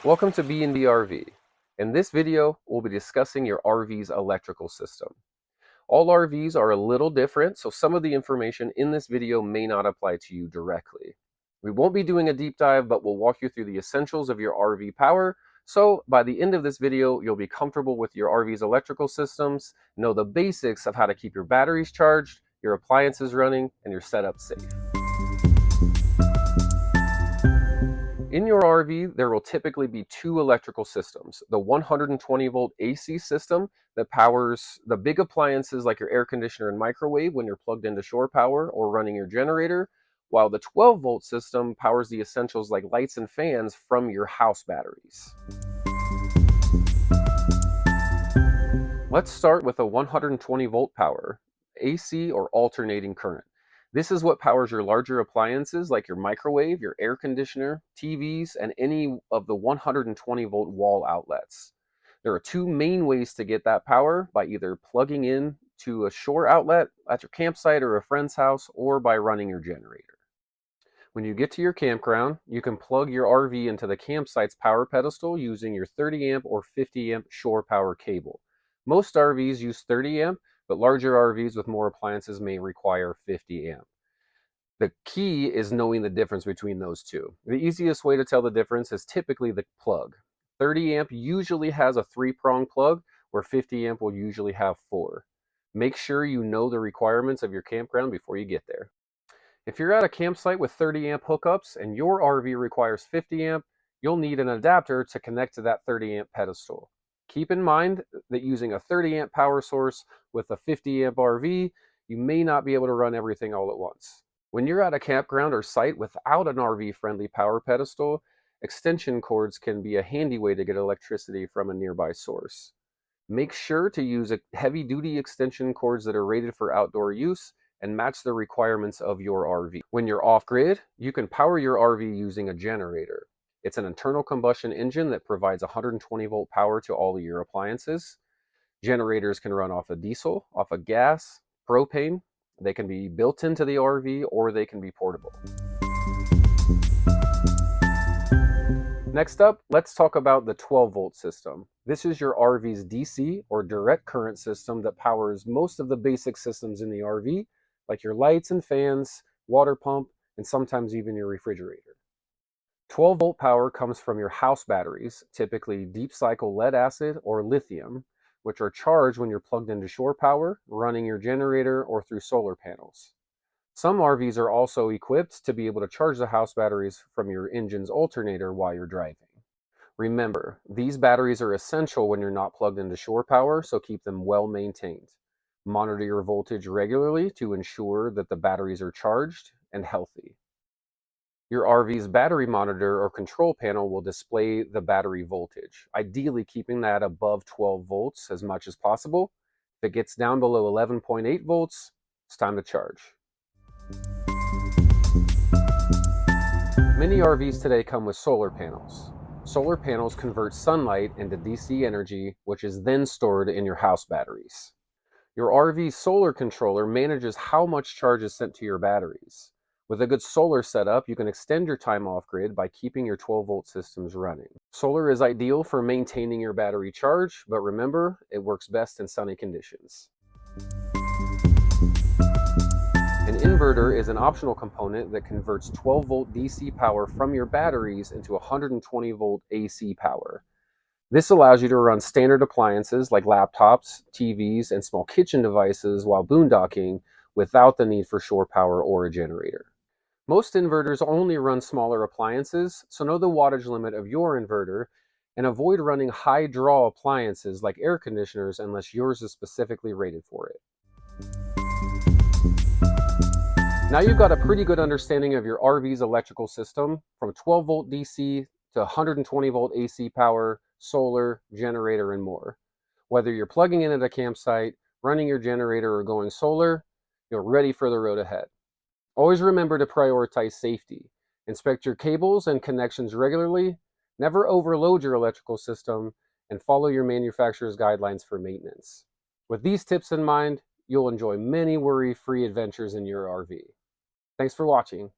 Welcome to B&B RV. In this video, we'll be discussing your RV's electrical system. All RVs are a little different, so some of the information in this video may not apply to you directly. We won't be doing a deep dive, but we'll walk you through the essentials of your RV power, so by the end of this video, you'll be comfortable with your RV's electrical systems, know the basics of how to keep your batteries charged, your appliances running, and your setup safe. In your RV, there will typically be two electrical systems. The 120 volt AC system that powers the big appliances like your air conditioner and microwave when you're plugged into shore power or running your generator, while the 12 volt system powers the essentials like lights and fans from your house batteries. Let's start with a 120 volt power, AC or alternating current. This is what powers your larger appliances like your microwave, your air conditioner, TVs, and any of the 120 volt wall outlets. There are two main ways to get that power: by either plugging in to a shore outlet at your campsite or a friend's house, or by running your generator. When you get to your campground, you can plug your RV into the campsite's power pedestal using your 30 amp or 50 amp shore power cable. Most RVs use 30 amp, but larger RVs with more appliances may require 50 amp. The key is knowing the difference between those two. The easiest way to tell the difference is typically the plug. 30 amp usually has a 3-prong plug, where 50 amp will usually have 4. Make sure you know the requirements of your campground before you get there. If you're at a campsite with 30 amp hookups and your RV requires 50 amp, you'll need an adapter to connect to that 30 amp pedestal. Keep in mind that using a 30 amp power source with a 50 amp RV, you may not be able to run everything all at once. When you're at a campground or site without an RV-friendly power pedestal, extension cords can be a handy way to get electricity from a nearby source. Make sure to use heavy-duty extension cords that are rated for outdoor use and match the requirements of your RV. When you're off-grid, you can power your RV using a generator. It's an internal combustion engine that provides 120 volt power to all of your appliances. Generators can run off of diesel, off of gas, propane. They can be built into the RV or they can be portable. Next up, let's talk about the 12 volt system. This is your RV's DC or direct current system that powers most of the basic systems in the RV, like your lights and fans, water pump, and sometimes even your refrigerator. 12 volt power comes from your house batteries, typically deep cycle lead acid or lithium, which are charged when you're plugged into shore power, running your generator, or through solar panels. Some RVs are also equipped to be able to charge the house batteries from your engine's alternator while you're driving. Remember, these batteries are essential when you're not plugged into shore power, so keep them well maintained. Monitor your voltage regularly to ensure that the batteries are charged and healthy. Your RV's battery monitor or control panel will display the battery voltage, ideally keeping that above 12 volts as much as possible. If it gets down below 11.8 volts, it's time to charge. Many RVs today come with solar panels. Solar panels convert sunlight into DC energy, which is then stored in your house batteries. Your RV's solar controller manages how much charge is sent to your batteries. With a good solar setup, you can extend your time off-grid by keeping your 12-volt systems running. Solar is ideal for maintaining your battery charge, but remember, it works best in sunny conditions. An inverter is an optional component that converts 12-volt DC power from your batteries into 120-volt AC power. This allows you to run standard appliances like laptops, TVs, and small kitchen devices while boondocking without the need for shore power or a generator. Most inverters only run smaller appliances, so know the wattage limit of your inverter and avoid running high draw appliances like air conditioners unless yours is specifically rated for it. Now you've got a pretty good understanding of your RV's electrical system, from 12 volt DC to 120 volt AC power, solar, generator, and more. Whether you're plugging in at a campsite, running your generator, or going solar, you're ready for the road ahead. Always remember to prioritize safety. Inspect your cables and connections regularly, never overload your electrical system, and follow your manufacturer's guidelines for maintenance. With these tips in mind, you'll enjoy many worry-free adventures in your RV. Thanks for watching.